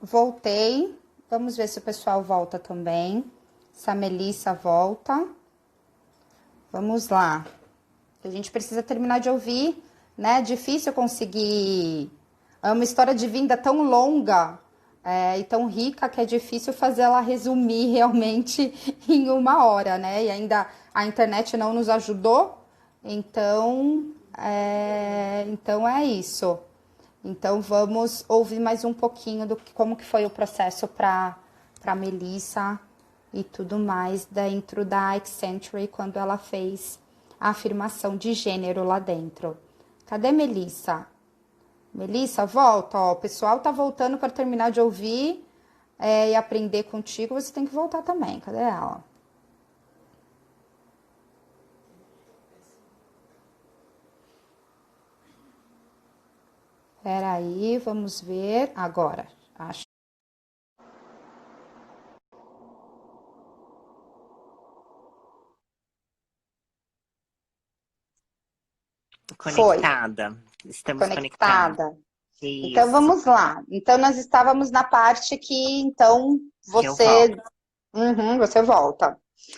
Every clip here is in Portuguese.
Voltei. Vamos ver se o pessoal volta também. Se a Melissa volta. Vamos lá. A gente precisa terminar de ouvir, né? É difícil conseguir. É uma história de vinda tão longa, e tão rica que é difícil fazer ela resumir realmente em uma hora, né? E ainda a internet não nos ajudou. Então é isso. Então vamos ouvir mais um pouquinho do que como que foi o processo para Melissa e tudo mais dentro da Accenture quando ela fez a afirmação de gênero lá dentro. Cadê Melissa? Melissa, volta, ó. O pessoal tá voltando para terminar de ouvir e aprender contigo. Você tem que voltar também. Cadê ela? Peraí, vamos ver agora. Acho. Foi. Conectada. Estamos conectados. Conectada. Então Isso. vamos lá. Então nós estávamos na parte que então Que eu volto. você volta.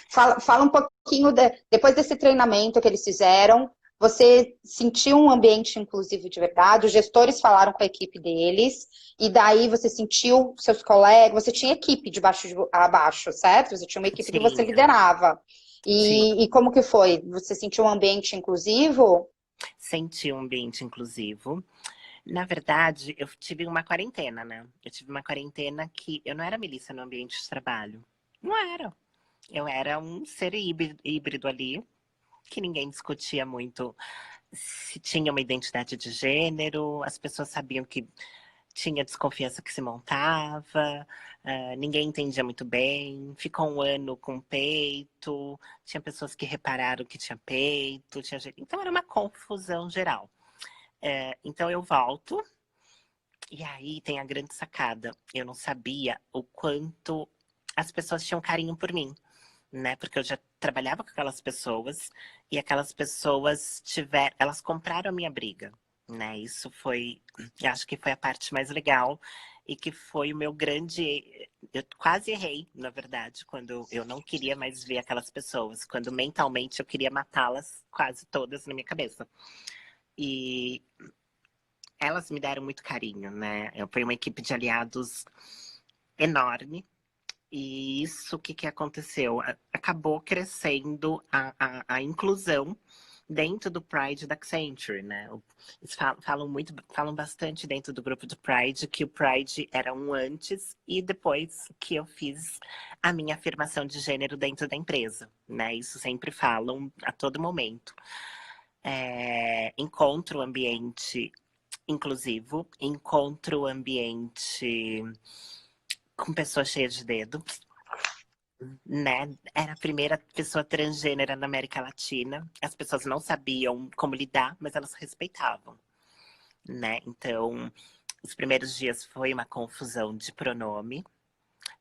Fala um pouquinho depois desse treinamento que eles fizeram. Você sentiu um ambiente inclusivo de verdade? Os gestores falaram com a equipe deles e daí você sentiu seus colegas. Você tinha equipe de baixo abaixo, certo? Você tinha uma equipe que você Tinha, liderava. tinha. E como que foi? Você sentiu um ambiente inclusivo? Senti um ambiente inclusivo. Na verdade, eu tive uma quarentena, né? Eu tive uma quarentena que eu não era Melissa no ambiente de trabalho. Não era. Eu era um ser híbrido ali, que ninguém discutia muito se tinha uma identidade de gênero, as pessoas sabiam que tinha desconfiança que se montava, ninguém entendia muito bem, ficou um ano com peito, tinha pessoas que repararam que tinha peito, então era uma confusão geral. Então eu volto, e aí tem a grande sacada. Eu não sabia o quanto as pessoas tinham carinho por mim, né? Porque eu já trabalhava com aquelas pessoas e aquelas pessoas elas compraram a minha briga, né? Isso foi, eu acho que foi a parte mais legal e que foi o meu grande, eu quase errei, na verdade, quando eu não queria mais ver aquelas pessoas, quando mentalmente eu queria matá-las quase todas na minha cabeça. E elas me deram muito carinho, né? Foi uma equipe de aliados enorme. E isso, o que, que aconteceu? Acabou crescendo a inclusão dentro do Pride da Accenture, né? Eles falam bastante dentro do grupo do Pride que o Pride era um antes e depois que eu fiz a minha afirmação de gênero dentro da empresa, né? Isso sempre falam a todo momento. Encontro o ambiente inclusivo, encontro o ambiente com pessoas cheias de dedo, né? Era a primeira pessoa transgênera na América Latina. As pessoas não sabiam como lidar, mas elas respeitavam, né? Então, os primeiros dias foi uma confusão de pronome.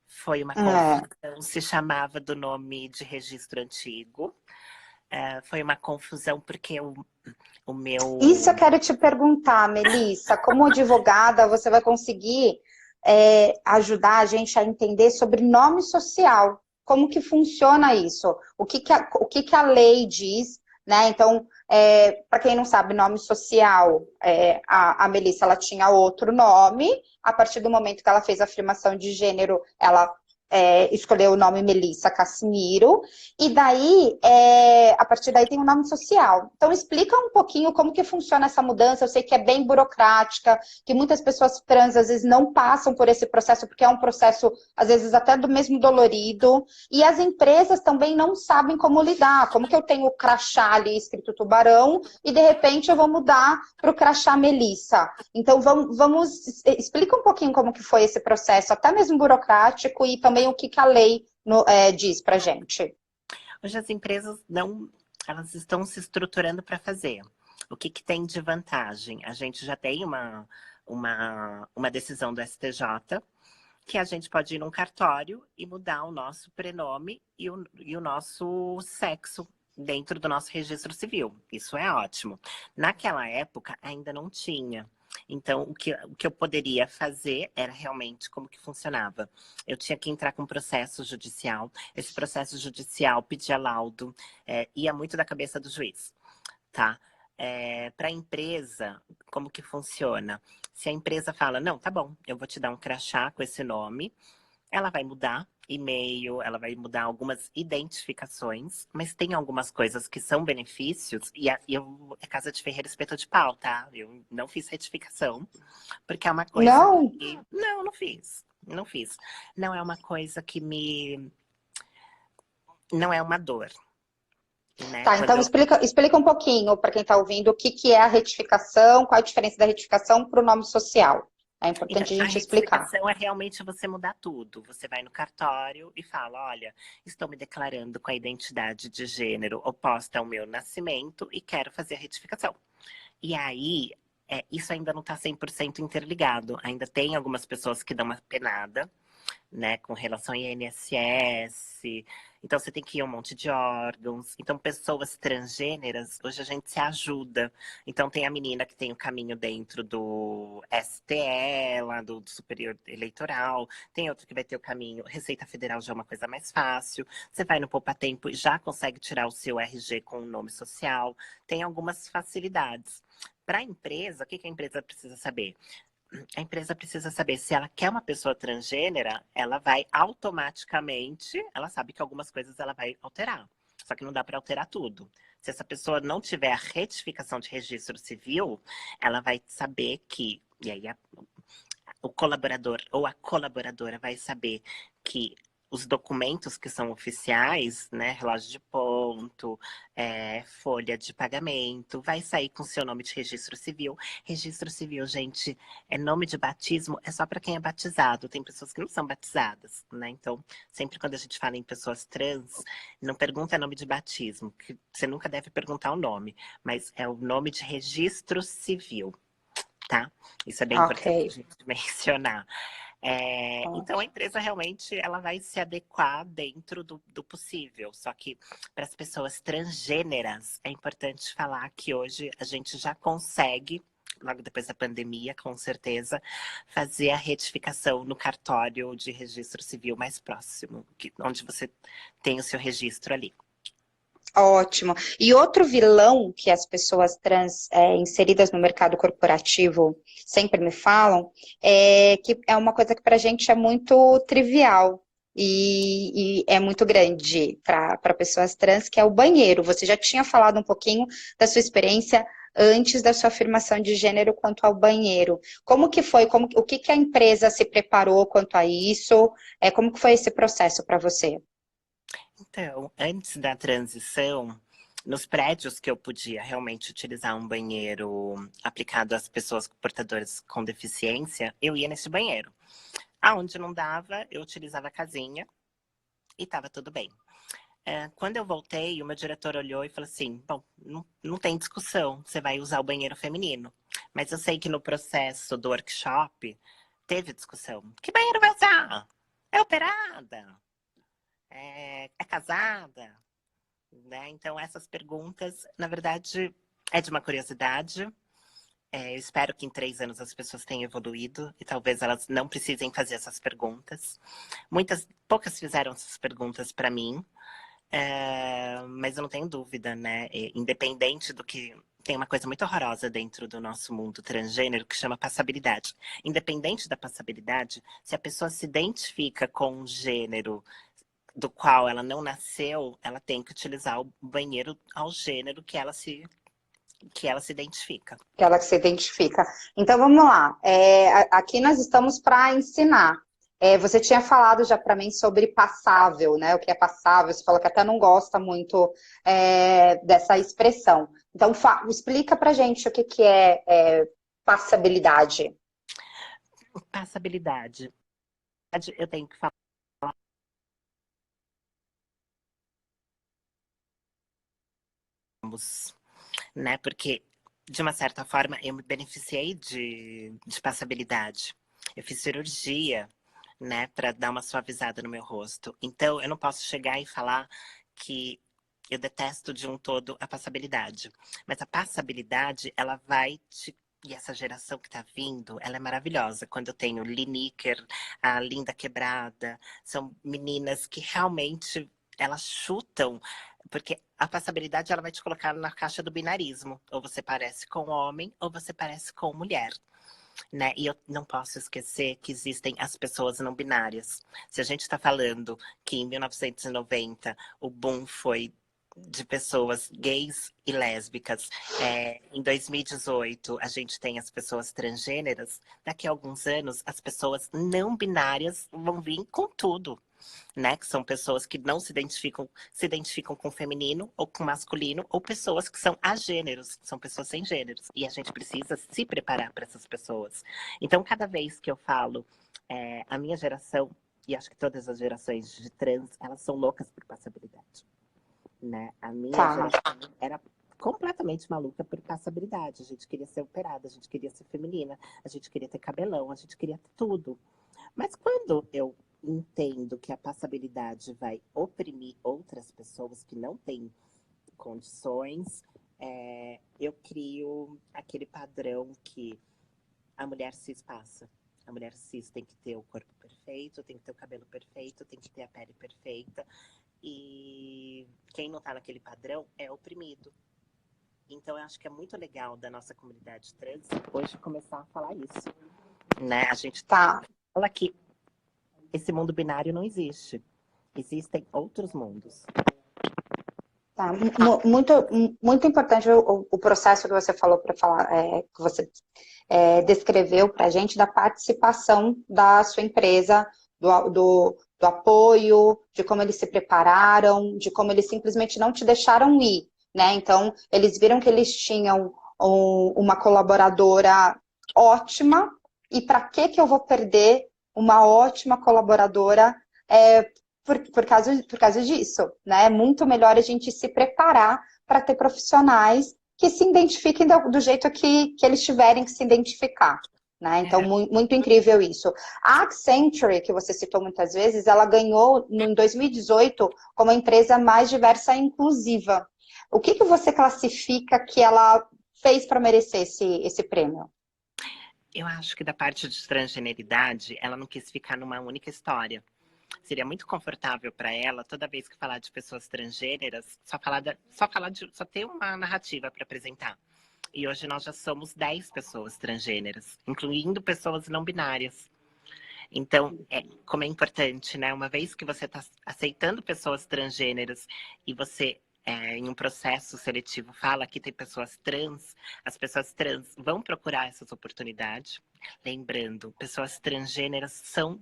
Foi uma É. confusão, se chamava do nome de registro antigo. Foi uma confusão porque o Isso eu meu... quero te perguntar, Melissa. Como advogada, você vai conseguir ajudar a gente a entender sobre nome social? Como que funciona isso? O que que a lei diz, né? Então, para quem não sabe, nome social, a Melissa ela tinha outro nome. A partir do momento que ela fez a afirmação de gênero, ela escolheu o nome Melissa Cassimiro, e daí, a partir daí tem um nome social. Então, explica um pouquinho como que funciona essa mudança. Eu sei que é bem burocrática, que muitas pessoas trans, às vezes, não passam por esse processo, porque é um processo, às vezes, até do mesmo dolorido, e as empresas também não sabem como lidar. Como que eu tenho o crachá ali escrito Tubarão, e, de repente, eu vou mudar para o crachá Melissa. Então, explica um pouquinho como que foi esse processo, até mesmo burocrático, e também o que que a lei diz para gente. Hoje as empresas não, elas estão se estruturando para fazer. O que, que tem de vantagem? A gente já tem uma decisão do STJ que a gente pode ir num cartório e mudar o nosso prenome e o nosso sexo dentro do nosso registro civil. Isso é ótimo. Naquela época ainda não tinha. Então, o que eu poderia fazer era realmente como que funcionava. Eu tinha que entrar com um processo judicial. Esse processo judicial pedia laudo, ia muito da cabeça do juiz, tá? Para a empresa, como que funciona? Se a empresa fala, não, tá bom, eu vou te dar um crachá com esse nome, ela vai mudar e-mail, ela vai mudar algumas identificações, mas tem algumas coisas que são benefícios, é casa de ferreiro espeto de pau, tá? Eu não fiz retificação, porque é uma coisa Não? que... Não, não fiz. Não fiz. Não é uma coisa que me... Não é uma dor, né? Tá, então explica um pouquinho para quem está ouvindo o que, que é a retificação, qual a diferença da retificação para o nome social. É Então, importante a a gente explicar. retificação é realmente você mudar tudo. Você vai no cartório e fala, olha, estou me declarando com a identidade de gênero oposta ao meu nascimento e quero fazer a retificação. E aí, isso ainda não está 100% interligado. Ainda tem algumas pessoas que dão uma penada, né, com relação ao INSS. Então você tem que ir a um monte de órgãos. Então pessoas transgêneras, hoje a gente se ajuda. Então tem a menina que tem o caminho dentro do STE, lá do Superior Eleitoral. Tem outro que vai ter o caminho Receita Federal, já é uma coisa mais fácil. Você vai no Poupa Tempo e já consegue tirar o seu RG com o nome social. Tem algumas facilidades. Para a empresa, o que a empresa precisa saber? A empresa precisa saber se ela quer uma pessoa transgênera, ela vai automaticamente, ela sabe que algumas coisas ela vai alterar. Só que não dá para alterar tudo. Se essa pessoa não tiver a retificação de registro civil, ela vai saber que, e aí o colaborador ou a colaboradora vai saber que os documentos que são oficiais, né, relógio de ponto, folha de pagamento, vai sair com seu nome de registro civil. Registro civil, gente, nome de batismo é só para quem é batizado. Tem pessoas que não são batizadas, né? Então, sempre quando a gente fala em pessoas trans, não pergunta nome de batismo, que você nunca deve perguntar o nome, mas é o nome de registro civil. Tá? Isso é bem Ok. importante a gente mencionar. Então a empresa realmente ela vai se adequar dentro do possível. Só que para as pessoas transgêneras é importante falar que hoje a gente já consegue, logo depois da pandemia, com certeza, fazer a retificação no cartório de registro civil mais próximo, onde você tem o seu registro ali. Ótimo. E outro vilão que as pessoas trans inseridas no mercado corporativo sempre me falam é que é uma coisa que para a gente é muito trivial e é muito grande para pessoas trans, que é o banheiro. Você já tinha falado um pouquinho da sua experiência antes da sua afirmação de gênero quanto ao banheiro. Como que foi? O que que a empresa se preparou quanto a isso? Como que foi esse processo para você? Então, antes da transição, nos prédios que eu podia realmente utilizar um banheiro aplicado às pessoas portadoras com deficiência, eu ia nesse banheiro. Aonde não dava, eu utilizava a casinha e estava tudo bem. Quando eu voltei, o meu diretor olhou e falou assim, bom, não tem discussão, você vai usar o banheiro feminino. Mas eu sei que no processo do workshop, teve discussão. Que banheiro vai usar? É operada? É casada? Né? Então, essas perguntas, na verdade, é de uma curiosidade. Eu espero que em 3 anos as pessoas tenham evoluído e talvez elas não precisem fazer essas perguntas. Poucas fizeram essas perguntas para mim, mas eu não tenho dúvida, né? Independente do que... Tem uma coisa muito horrorosa dentro do nosso mundo transgênero que chama passabilidade. Independente da passabilidade, se a pessoa se identifica com um gênero do qual ela não nasceu, ela tem que utilizar o banheiro ao gênero que ela se identifica. Que ela se identifica. Então vamos lá. Aqui nós estamos para ensinar. Você tinha falado já para mim sobre passável, né? O que é passável? Você falou que até não gosta muito dessa expressão. Então explica para gente o que, que é passabilidade. Passabilidade. Eu tenho que falar, né? Porque, de uma certa forma, eu me beneficiei de passabilidade. Eu fiz cirurgia, né, para dar uma suavizada no meu rosto. Então, eu não posso chegar e falar que eu detesto de um todo a passabilidade. Mas a passabilidade, ela vai te E essa geração que tá vindo, ela é maravilhosa. Quando eu tenho Lineker, a Linda Quebrada, são meninas que realmente elas chutam, porque a passabilidade ela vai te colocar na caixa do binarismo. Ou você parece com homem, ou você parece com mulher. Né? E eu não posso esquecer que existem as pessoas não binárias. Se a gente está falando que em 1990 o boom foi de pessoas gays e lésbicas, em 2018 a gente tem as pessoas transgêneras, daqui a alguns anos as pessoas não binárias vão vir com tudo. Né? Que são pessoas que não se identificam com feminino ou com masculino, ou pessoas que são agêneros, que são pessoas sem gêneros. E a gente precisa se preparar para essas pessoas. Então, cada vez que eu falo, a minha geração, e acho que todas as gerações de trans, elas são loucas por passabilidade. Né? A minha Tá. geração era completamente maluca por passabilidade. A gente queria ser operada, a gente queria ser feminina, a gente queria ter cabelão, a gente queria ter tudo. Mas quando eu entendo que a passabilidade vai oprimir outras pessoas que não têm condições, eu crio aquele padrão que a mulher cis passa. A mulher cis tem que ter o corpo perfeito, tem que ter o cabelo perfeito, tem que ter a pele perfeita. E quem não tá naquele padrão é oprimido. Então eu acho que é muito legal da nossa comunidade trans hoje começar a falar isso. Né? A gente Tá. fala que esse mundo binário não existe. Existem outros mundos. Tá, muito, muito importante o processo que você falou para falar, que você descreveu para a gente da participação da sua empresa, do apoio, de como eles se prepararam, de como eles simplesmente não te deixaram ir, né? Então, eles viram que eles tinham uma colaboradora ótima, e para que eu vou perder uma ótima colaboradora por causa disso, né? É muito melhor a gente se preparar para ter profissionais que se identifiquem do jeito que eles tiverem que se identificar. Né? Então, muito incrível isso. A Accenture, que você citou muitas vezes, ela ganhou em 2018 como a empresa mais diversa e inclusiva. O que você classifica que ela fez para merecer esse prêmio? Eu acho que da parte de transgeneridade, ela não quis ficar numa única história. Seria muito confortável para ela, toda vez que falar de pessoas transgêneras, só ter uma narrativa para apresentar. E hoje nós já somos 10 pessoas transgêneras, incluindo pessoas não binárias. Então, como é importante, né? Uma vez que você está aceitando pessoas transgêneras e você, em um processo seletivo, fala que tem pessoas trans, as pessoas trans vão procurar essas oportunidades. Lembrando, pessoas transgêneras são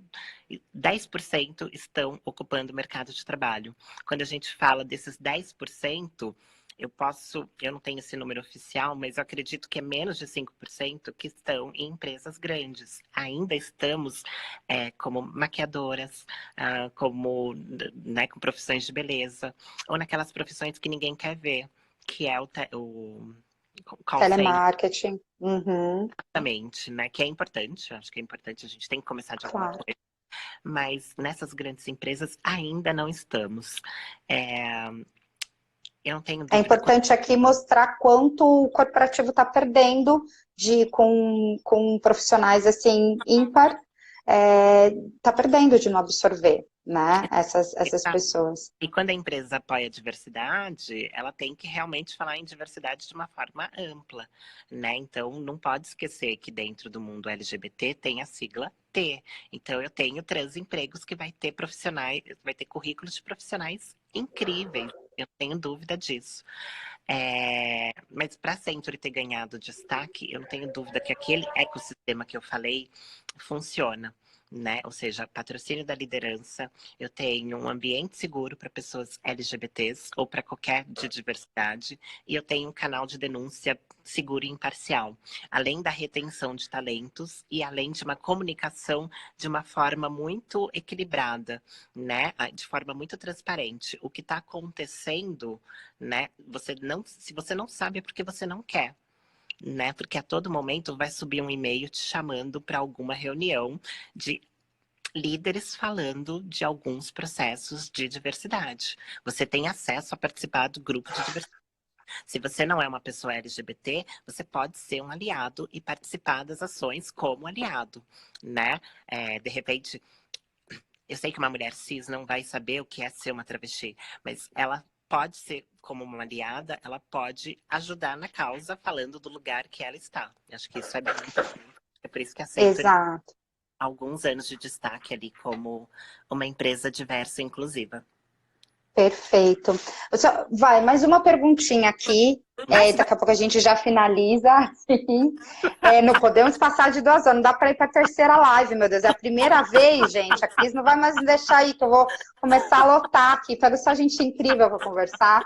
10% estão ocupando o mercado de trabalho. Quando a gente fala desses 10%, eu não tenho esse número oficial, mas eu acredito que é menos de 5% que estão em empresas grandes. Ainda estamos como maquiadoras, como, né, com profissões de beleza, ou naquelas profissões que ninguém quer ver, que é o call center, Telemarketing. Uhum, né? Que é importante, acho que é importante, a gente tem que começar de alguma claro. coisa. Mas nessas grandes empresas ainda não estamos. Eu não tenho É dúvida. importante aqui mostrar quanto o corporativo está perdendo com profissionais assim ímpar, está perdendo de não absorver, né, essas pessoas. E quando a empresa apoia a diversidade, ela tem que realmente falar em diversidade de uma forma ampla, né? Então, não pode esquecer que dentro do mundo LGBT tem a sigla T. Então, eu tenho transempregos que vai ter profissionais, vai ter currículos de profissionais incríveis. Eu não tenho dúvida disso. Mas para a Century ter ganhado destaque, eu não tenho dúvida que aquele ecossistema que eu falei funciona. Né? Ou seja, patrocínio da liderança, eu tenho um ambiente seguro para pessoas LGBTs ou para qualquer de diversidade, e eu tenho um canal de denúncia seguro e imparcial, além da retenção de talentos e além de uma comunicação de uma forma muito equilibrada, né? De forma muito transparente. O que está acontecendo, né? Se você não sabe é porque você não quer. Né? Porque a todo momento vai subir um e-mail te chamando para alguma reunião de líderes falando de alguns processos de diversidade. Você tem acesso a participar do grupo de diversidade. Se você não é uma pessoa LGBT, você pode ser um aliado e participar das ações como aliado, né? De repente, eu sei que uma mulher cis não vai saber o que é ser uma travesti, mas ela pode ser, como uma aliada, ela pode ajudar na causa falando do lugar que ela está. Eu acho que isso é bem importante. É por isso que a Century Exato. alguns anos de destaque ali como uma empresa diversa e inclusiva. Perfeito. Vai, mais uma perguntinha aqui. Mas Daqui a pouco a gente já finaliza. Sim. Não podemos passar de 2 horas, não dá para ir para a terceira live, meu Deus. É a primeira vez, gente. A Cris não vai mais me deixar aí, que eu vou começar a lotar aqui. Pega só gente incrível para conversar.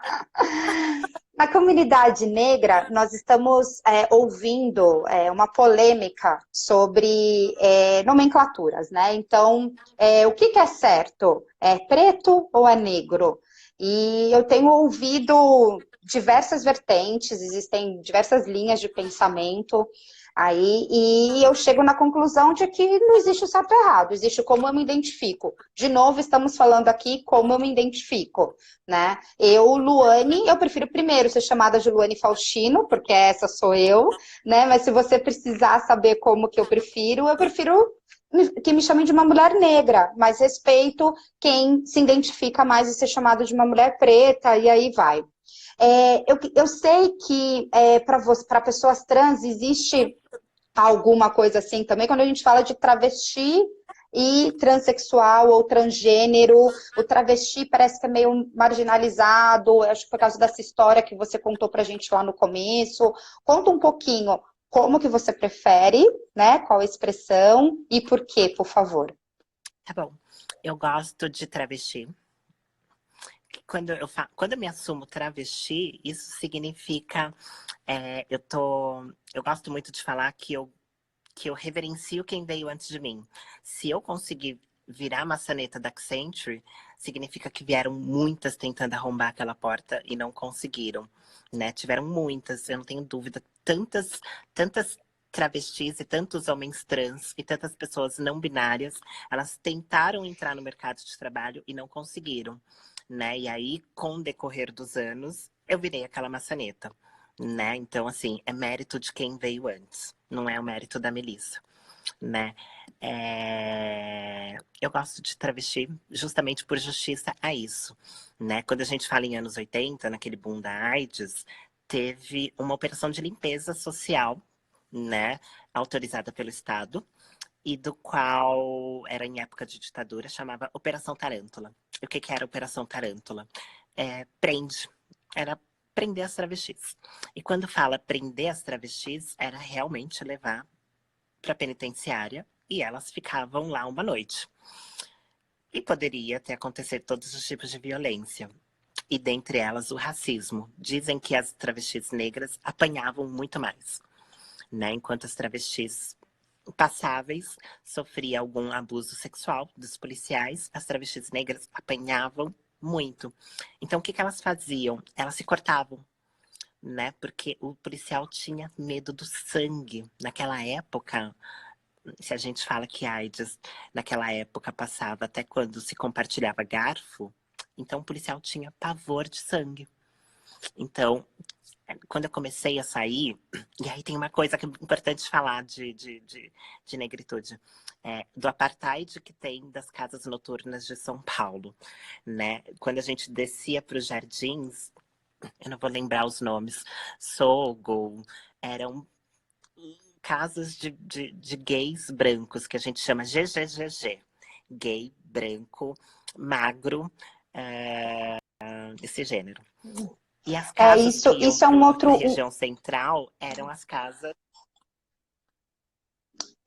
Na comunidade negra, nós estamos ouvindo uma polêmica sobre nomenclaturas, né? Então, o que é certo? É preto ou é negro? E eu tenho ouvido diversas vertentes, existem diversas linhas de pensamento aí, e eu chego na conclusão de que não existe o certo e o errado, existe como eu me identifico. De novo, estamos falando aqui como eu me identifico, né? Eu, Luane, eu prefiro primeiro ser chamada de Luane Faustino, porque essa sou eu, né? Mas se você precisar saber como que eu prefiro que me chamem de uma mulher negra, mas respeito quem se identifica mais em ser chamado de uma mulher preta, e aí vai. Eu sei que para pessoas trans existe alguma coisa assim também, quando a gente fala de travesti e transexual ou transgênero, o travesti parece que é meio marginalizado, acho que por causa dessa história que você contou pra gente lá no começo. Conta um pouquinho como que você prefere, né? Qual a expressão e por quê, por favor. tá bom. Eu gosto de travesti. Quando eu me assumo travesti, isso significa eu gosto muito de falar que eu reverencio quem veio antes de mim. Se eu conseguir virar a maçaneta da Accenture, significa que vieram muitas tentando arrombar aquela porta e não conseguiram, né? Tiveram muitas, eu não tenho dúvida, tantas travestis e tantos homens trans e tantas pessoas não binárias, elas tentaram entrar no mercado de trabalho e não conseguiram, né? E aí, com o decorrer dos anos, eu virei aquela maçaneta, né? Então, assim, é mérito de quem veio antes, não é o mérito da Melissa, né? Eu gosto de travesti justamente por justiça a isso, né? Quando a gente fala em anos 80, naquele boom da AIDS, teve uma operação de limpeza social, né? Autorizada pelo Estado, e do qual era em época de ditadura, chamava Operação Tarântula. E o que era Operação Tarântula? Prende. Era prender as travestis. E quando fala prender as travestis, era realmente levar para penitenciária e elas ficavam lá uma noite. E poderia ter acontecido todos os tipos de violência. E dentre elas o racismo. Dizem que as travestis negras apanhavam muito mais, né? Enquanto as travestis passáveis sofriam algum abuso sexual dos policiais, as travestis negras apanhavam muito. Então o que elas faziam? Elas se cortavam, né? Porque o policial tinha medo do sangue. Naquela época, se a gente fala que a AIDS naquela época passava até quando se compartilhava garfo, então o policial tinha pavor de sangue. Então, quando eu comecei a sair, e aí tem uma coisa que é importante falar de negritude, do apartheid que tem das casas noturnas de São Paulo, né? Quando a gente descia para os jardins, eu não vou lembrar os nomes, Sogo, eram casas de gays brancos, que a gente chama GGGG, gay, branco, magro, esse gênero. E as casas que iam Isso é um para a outro. região central eram as casas.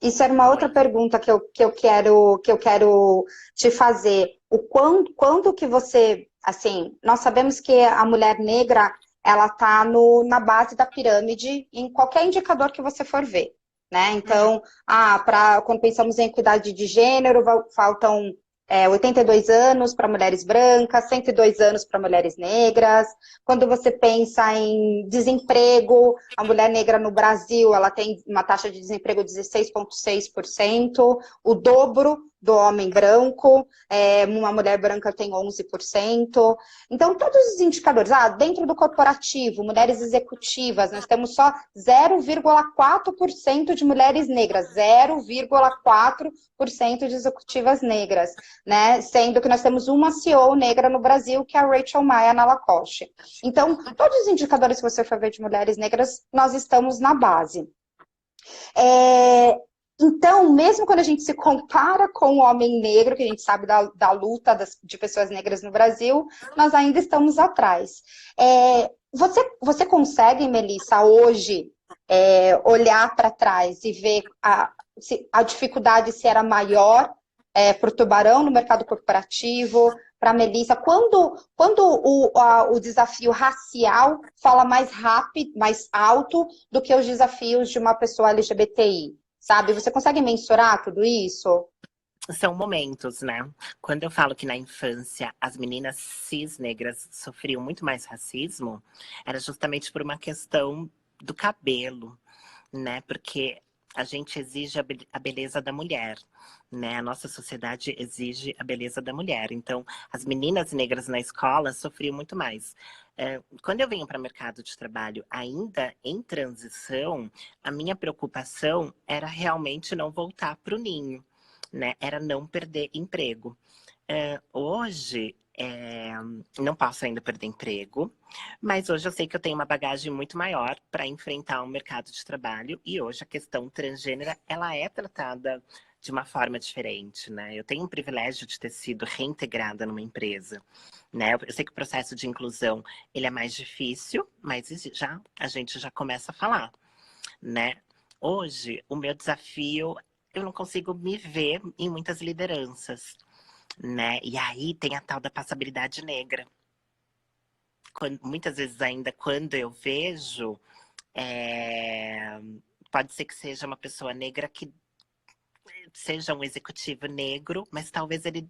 Isso era uma outra Oi. pergunta que eu quero te fazer. Quanto que você, assim, nós sabemos que a mulher negra, ela está na base da pirâmide em qualquer indicador que você for ver, né? Então, quando pensamos em equidade de gênero, faltam 82 anos para mulheres brancas, 102 anos para mulheres negras. Quando você pensa em desemprego, a mulher negra no Brasil, ela tem uma taxa de desemprego de 16,6%, o dobro do homem branco, uma mulher branca tem 11%. Então, todos os indicadores, dentro do corporativo, mulheres executivas, nós temos só 0,4% de mulheres negras, 0,4% de executivas negras, né? Sendo que nós temos uma CEO negra no Brasil, que é a Rachel Maia na Lacoste. Então, todos os indicadores que você for ver de mulheres negras, nós estamos na base. Então, mesmo quando a gente se compara com o homem negro, que a gente sabe da luta de pessoas negras no Brasil, nós ainda estamos atrás. Você consegue, Melissa, hoje, olhar para trás e ver a dificuldade se era maior para o Tubarão no mercado corporativo, para a Melissa, quando o desafio racial fala mais rápido, mais alto do que os desafios de uma pessoa LGBTI? Sabe? Você consegue mensurar tudo isso? São momentos, né? Quando eu falo que na infância as meninas cis negras sofriam muito mais racismo, era justamente por uma questão do cabelo, né? Porque a gente exige a beleza da mulher, né? A nossa sociedade exige a beleza da mulher. Então, as meninas negras na escola sofriam muito mais. Quando eu venho para o mercado de trabalho ainda em transição, a minha preocupação era realmente não voltar para o ninho, né? Era não perder emprego. Hoje, não posso ainda perder emprego, mas hoje eu sei que eu tenho uma bagagem muito maior para enfrentar o mercado de trabalho, e hoje a questão transgênera, ela é tratada de uma forma diferente, né? Eu tenho um privilégio de ter sido reintegrada numa empresa, né? Eu sei que o processo de inclusão, ele é mais difícil, mas a gente já começa a falar, né? Hoje, o meu desafio, eu não consigo me ver em muitas lideranças, né? E aí tem a tal da passabilidade negra. Muitas vezes ainda quando eu vejo, pode ser que seja uma pessoa negra que seja um executivo negro, mas talvez ele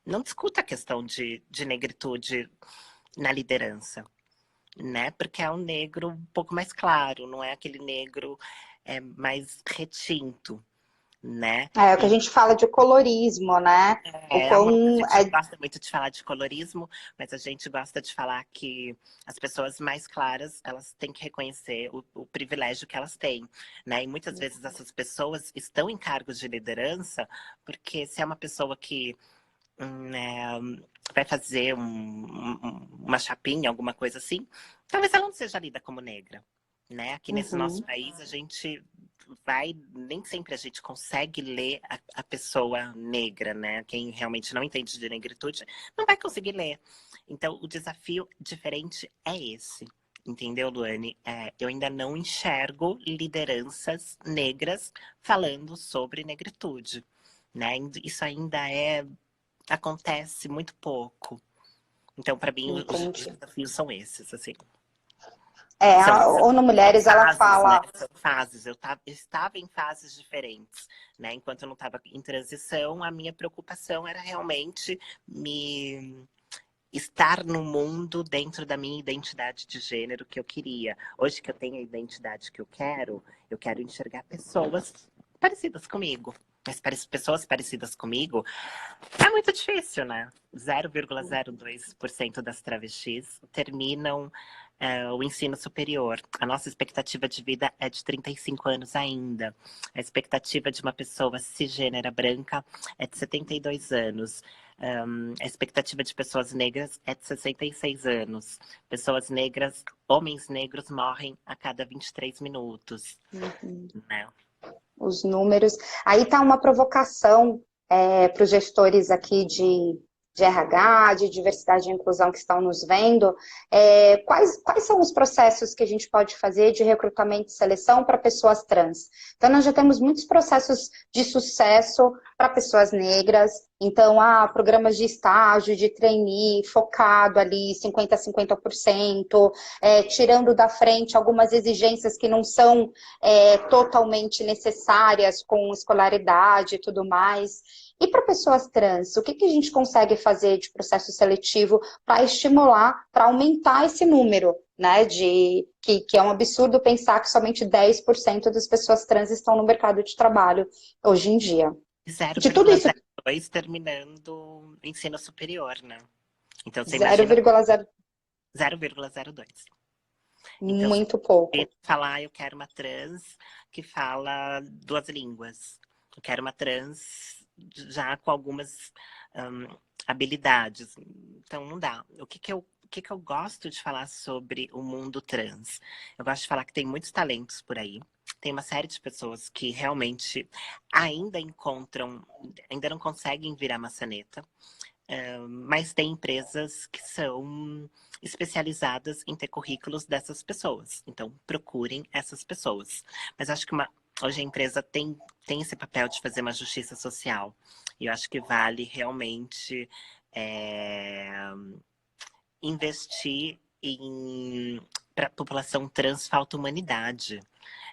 não discuta a questão de negritude na liderança, né? Porque é um negro um pouco mais claro, não é aquele negro mais retinto, né? É o que a gente fala de colorismo, né? A gente gosta muito de falar de colorismo, mas a gente gosta de falar que as pessoas mais claras, elas têm que reconhecer o privilégio que elas têm, né? E muitas vezes essas pessoas estão em cargos de liderança, porque se é uma pessoa que vai fazer uma chapinha, alguma coisa assim, talvez ela não seja lida como negra, né? Aqui nesse nosso país, a gente nem sempre a gente consegue ler a pessoa negra, né? Quem realmente não entende de negritude não vai conseguir ler. Então, o desafio diferente é esse. Entendeu, Luane? Eu ainda não enxergo lideranças negras falando sobre negritude, né? Isso ainda acontece muito pouco. Então, para mim, os desafios são esses, assim. A ONU Mulheres, ela fala... Né? São fases. Eu estava em fases diferentes, né? Enquanto eu não estava em transição, a minha preocupação era realmente estar no mundo dentro da minha identidade de gênero que eu queria. Hoje que eu tenho a identidade que eu quero enxergar pessoas parecidas comigo. Mas pessoas parecidas comigo é muito difícil, né? 0,02% das travestis terminam o ensino superior. A nossa expectativa de vida é de 35 anos ainda. A expectativa de uma pessoa cisgênera branca é de 72 anos. A expectativa de pessoas negras é de 66 anos. Pessoas negras, homens negros morrem a cada 23 minutos. Né? Os números. Aí está uma provocação para os gestores aqui de RH, de diversidade e inclusão que estão nos vendo. Quais são os processos que a gente pode fazer de recrutamento e seleção para pessoas trans? Então, nós já temos muitos processos de sucesso para pessoas negras. Então, programas de estágio, de trainee, focado ali 50% a 50%, tirando da frente algumas exigências que não são totalmente necessárias, com escolaridade e tudo mais. E para pessoas trans, o que a gente consegue fazer de processo seletivo para estimular, para aumentar esse número, né? Que é um absurdo pensar que somente 10% das pessoas trans estão no mercado de trabalho hoje em dia. De tudo isso. dois terminando o ensino superior, né? Então você imagina 0,0, 0,02. Então, você muito pouco. falar, eu quero uma trans que fala duas línguas. Eu quero uma trans já com algumas habilidades. Então, não dá. O que que eu gosto de falar sobre o mundo trans? Eu gosto de falar que tem muitos talentos por aí. Tem uma série de pessoas que realmente ainda encontram, ainda não conseguem virar maçaneta. Mas tem empresas que são especializadas em ter currículos dessas pessoas. Então, procurem essas pessoas. Mas acho que hoje a empresa tem esse papel de fazer uma justiça social. E eu acho que vale realmente é, investir em... Para a população trans falta humanidade,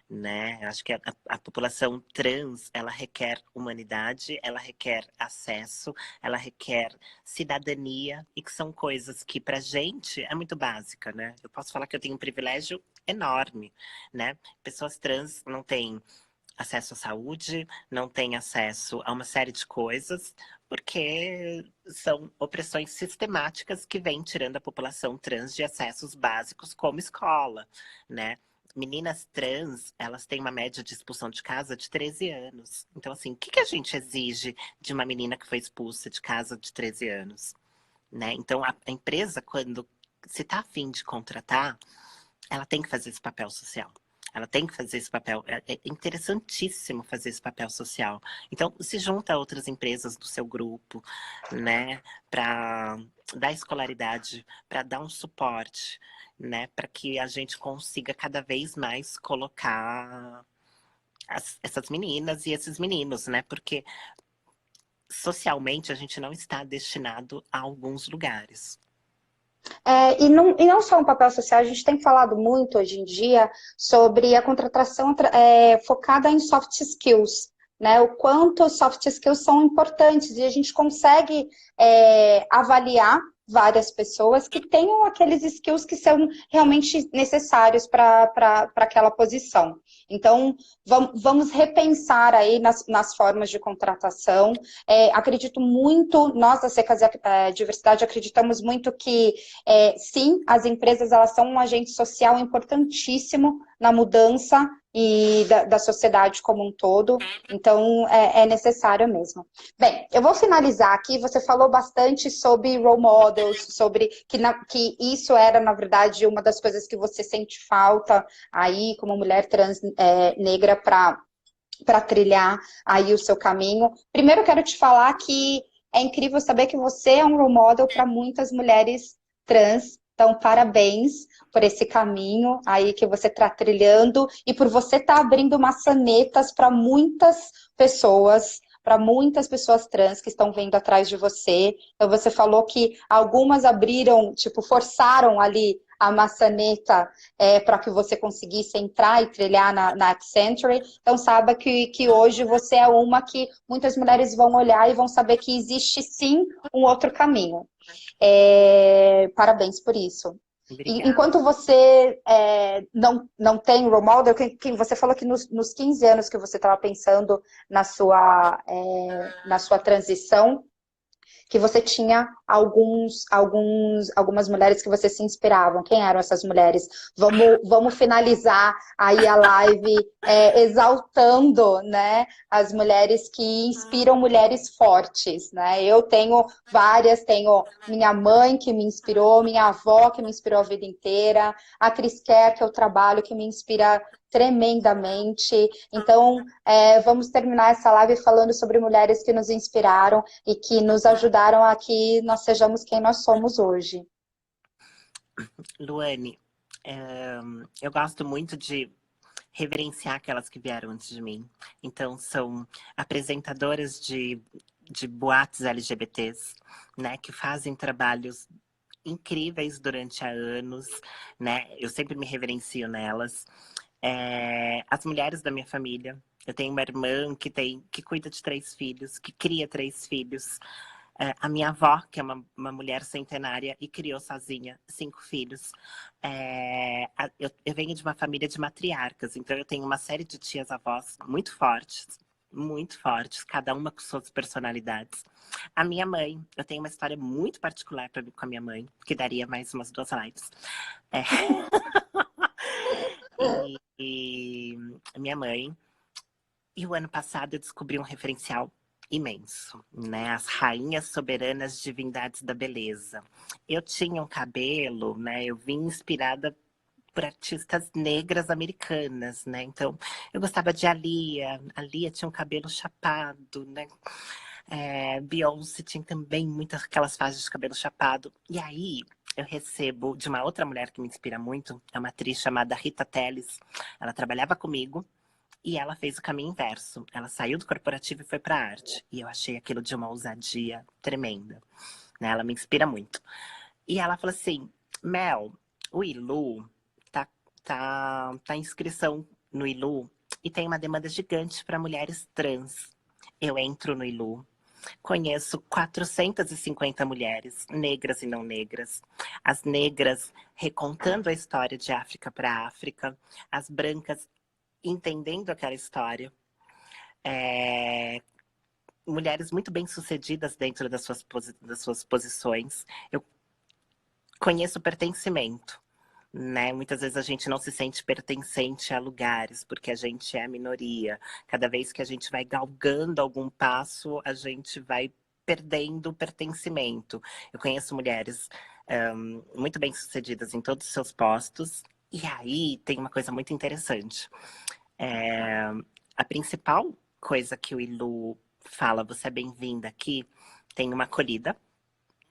né? Eu acho que a população trans, ela requer humanidade, ela requer acesso, ela requer cidadania, e que são coisas que pra gente é muito básica, né? Eu posso falar que eu tenho um privilégio enorme, né? Pessoas trans não têm acesso à saúde, não têm acesso a uma série de coisas, porque são opressões sistemáticas que vêm tirando a população trans de acessos básicos como escola, né? Meninas trans, elas têm uma média de expulsão de casa de 13 anos. Então, assim, o que a gente exige de uma menina que foi expulsa de casa de 13 anos? Né? Então, a empresa, quando se está a fim de contratar, ela tem que fazer esse papel social. Ela tem que fazer esse papel. É interessantíssimo fazer esse papel social. Então, se junta a outras empresas do seu grupo, né? Para dar escolaridade, para dar um suporte, né? Para que a gente consiga cada vez mais colocar essas meninas e esses meninos, né? Porque socialmente a gente não está destinado a alguns lugares. E não só um papel social, a gente tem falado muito hoje em dia sobre a contratação focada em soft skills, né? O quanto os soft skills são importantes e a gente consegue avaliar várias pessoas que tenham aqueles skills que são realmente necessários para aquela posição. Então, vamos repensar aí nas formas de contratação. Acredito muito, nós da Secas Diversidade acreditamos muito que sim, as empresas elas são um agente social importantíssimo na mudança e da sociedade como um todo, então é necessário mesmo. Bem, eu vou finalizar aqui, você falou bastante sobre role models, sobre que isso era, na verdade, uma das coisas que você sente falta aí como mulher trans negra para trilhar aí o seu caminho. Primeiro, eu quero te falar que é incrível saber que você é um role model para muitas mulheres trans. Então, parabéns por esse caminho aí que você está trilhando e por você estar abrindo maçanetas para muitas pessoas trans que estão vendo atrás de você. Então, você falou que algumas abriram, tipo, forçaram ali a maçaneta para que você conseguisse entrar e trilhar na Accenture. Então, saiba que hoje você é uma que muitas mulheres vão olhar e vão saber que existe sim um outro caminho. Parabéns por isso. Obrigada. Enquanto você não tem role model, você falou que nos 15 anos que você estava pensando na sua transição, que você tinha algumas mulheres que você se inspiravam. Quem eram essas mulheres? Vamos finalizar aí a live exaltando, né, as mulheres que inspiram mulheres fortes, né? Eu tenho várias, tenho minha mãe que me inspirou, minha avó que me inspirou a vida inteira, a Cris Kerr, que eu trabalho, que me inspira tremendamente. Então, vamos terminar essa live falando sobre mulheres que nos inspiraram e que nos ajudaram a que nós sejamos quem nós somos hoje. Luane, eu gosto muito de reverenciar aquelas que vieram antes de mim. Então, são apresentadoras de boates LGBTs, né, que fazem trabalhos incríveis durante anos, né? Eu sempre me reverencio nelas. As mulheres da minha família. Eu tenho uma irmã que cuida de 3 filhos, que cria 3 filhos. A minha avó, que é uma mulher centenária e criou sozinha 5 filhos. Eu, venho de uma família de matriarcas, então eu tenho uma série de tias-avós muito fortes. muito fortes, cada uma com suas personalidades. A minha mãe, eu tenho uma história muito particular com a minha mãe, que daria mais umas 2 lives. É. E minha mãe, e o ano passado eu descobri um referencial imenso, né? As rainhas soberanas divindades da beleza. Eu tinha um cabelo, né? Eu vim inspirada por artistas negras americanas, né? Então, eu gostava de Alia. Alia tinha um cabelo chapado, né? Beyoncé tinha também muitas aquelas fases de cabelo chapado. E aí, eu recebo de uma outra mulher que me inspira muito, é uma atriz chamada Rita Telles. Ela trabalhava comigo e ela fez o caminho inverso. Ela saiu do corporativo e foi para a arte. E eu achei aquilo de uma ousadia tremenda, né? Ela me inspira muito. E ela falou assim, Mel, o Ilu tá em inscrição no Ilu e tem uma demanda gigante para mulheres trans. Eu entro no Ilu, conheço 450 mulheres, negras e não negras. As negras recontando a história de África para África, as brancas entendendo aquela história. Mulheres muito bem-sucedidas dentro das suas posições. Eu conheço pertencimento. Né? Muitas vezes a gente não se sente pertencente a lugares, porque a gente é a minoria. Cada vez que a gente vai galgando algum passo, a gente vai perdendo o pertencimento. Eu conheço mulheres muito bem-sucedidas em todos os seus postos, e aí tem uma coisa muito interessante. A principal coisa que o Ilu fala, você é bem-vinda aqui, tem uma acolhida.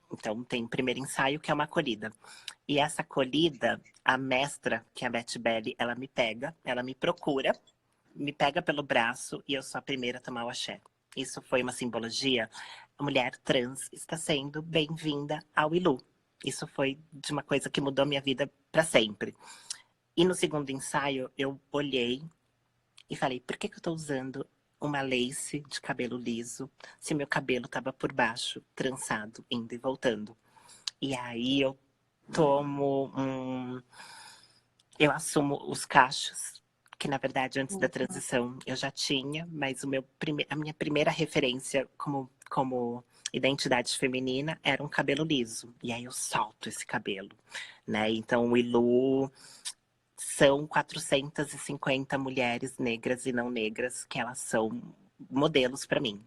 Então tem o primeiro ensaio, que é uma acolhida. E essa acolhida, a mestra, que é a Beth Belly, ela me pega, ela me procura, me pega pelo braço e eu sou a primeira a tomar o axé. Isso foi uma simbologia. A mulher trans está sendo bem-vinda ao Ilu. Isso foi de uma coisa que mudou minha vida para sempre. E no segundo ensaio, eu olhei e falei, por que eu estou usando uma lace de cabelo liso se meu cabelo estava por baixo, trançado, indo e voltando? E aí eu eu assumo os cachos, que na verdade antes da transição eu já tinha, mas a minha primeira referência como identidade feminina era um cabelo liso. E aí eu solto esse cabelo, né? Então o Ilu são 450 mulheres negras e não negras que elas são modelos para mim.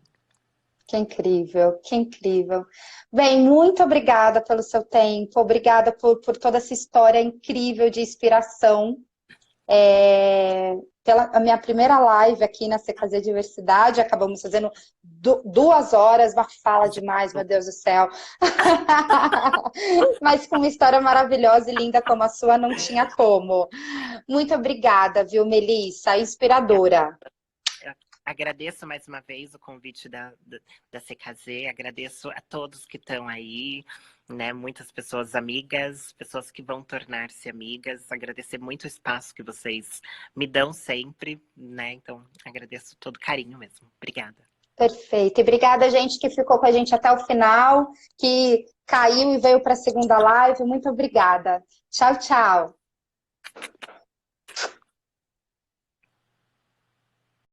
Que incrível, que incrível. Bem, muito obrigada pelo seu tempo, obrigada por toda essa história incrível de inspiração. Pela a minha primeira live aqui na CKZ Diversidade, acabamos fazendo 2 horas, uma fala demais, meu Deus do céu. Mas com uma história maravilhosa e linda como a sua, não tinha como. Muito obrigada, viu, Melissa? Inspiradora. Agradeço mais uma vez o convite da CKZ, agradeço a todos que estão aí, né? Muitas pessoas amigas, pessoas que vão tornar-se amigas, agradecer muito o espaço que vocês me dão sempre, né? Então, agradeço todo carinho mesmo. Obrigada. Perfeito. E obrigada, gente, que ficou com a gente até o final, que caiu e veio para a segunda live. Muito obrigada. Tchau, tchau.